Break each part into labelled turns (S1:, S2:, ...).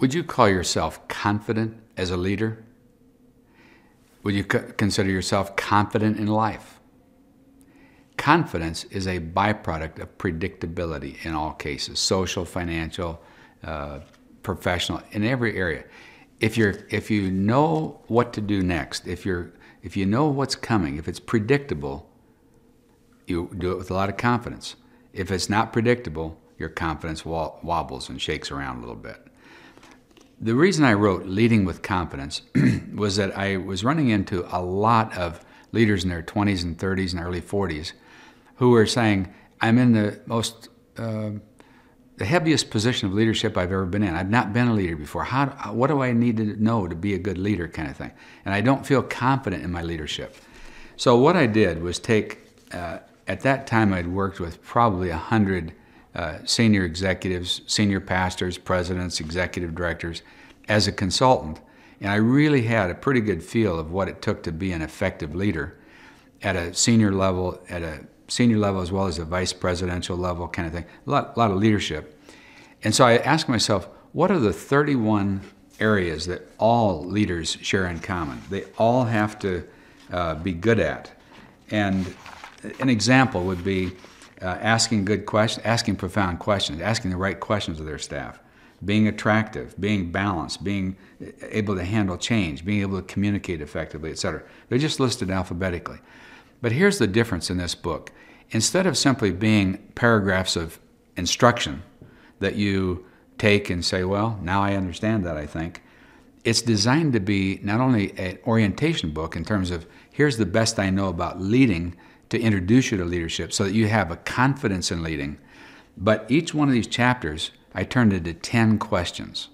S1: Would you call yourself confident as a leader? Would you consider yourself confident in life? Confidence is a byproduct of predictability in all cases, social, financial, professional, in every area. If you know what to do next, if you know what's coming, if it's predictable, you do it with a lot of confidence. If it's not predictable, your confidence wobbles and shakes around a little bit. The reason I wrote Leading with Confidence was that I was running into a lot of leaders in their 20s and 30s and early 40s who were saying, I'm in the heaviest position of leadership I've ever been in. I've not been a leader before. What do I need to know to be a good leader, kind of thing? And I don't feel confident in my leadership. So what I did was take, at that time I'd worked with probably 100 senior executives, senior pastors, presidents, executive directors as a consultant. And I really had a pretty good feel of what it took to be an effective leader at a senior level, as well as a vice presidential level kind of thing, a lot of leadership. And so I asked myself, what are the 31 areas that all leaders share in common? They all have to be good at. And an example would be asking good questions, asking profound questions, asking the right questions of their staff, being attractive, being balanced, being able to handle change, being able to communicate effectively, etc. They're just listed alphabetically. But here's the difference in this book. Instead of simply being paragraphs of instruction that you take and say, well, now I understand that, I think, it's designed to be not only an orientation book in terms of here's the best I know about leading to introduce you to leadership so that you have a confidence in leading, but each one of these chapters I turned into 10 questions.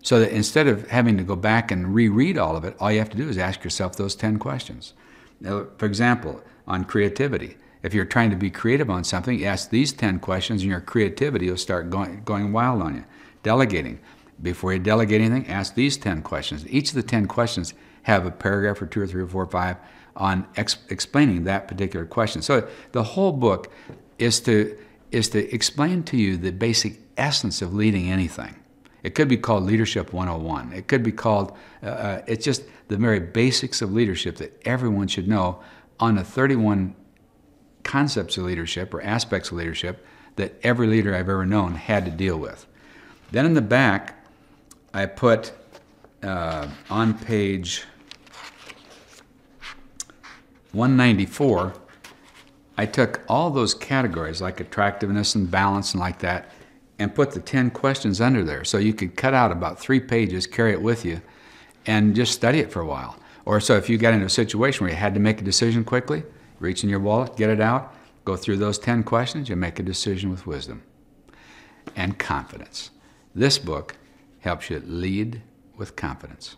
S1: So that instead of having to go back and reread all of it, all you have to do is ask yourself those 10 questions. Now, for example, on creativity, if you're trying to be creative on something, you ask these 10 questions and your creativity will start going wild on you. Delegating. Before you delegate anything, ask these 10 questions. Each of the 10 questions have a paragraph or 2 or 3 or 4 or 5 on explaining that particular question. So the whole book is to explain to you the basic essence of leading anything. It could be called Leadership 101. It could be called, it's just the very basics of leadership that everyone should know on the 31 concepts of leadership or aspects of leadership that every leader I've ever known had to deal with. Then in the back, I put on page 194, I took all those categories like attractiveness and balance and like that and put the 10 questions under there so you could cut out about 3 pages, carry it with you, and just study it for a while. Or so if you got into a situation where you had to make a decision quickly, reach in your wallet, get it out, go through those 10 questions, you make a decision with wisdom and confidence. This book helps you lead with confidence.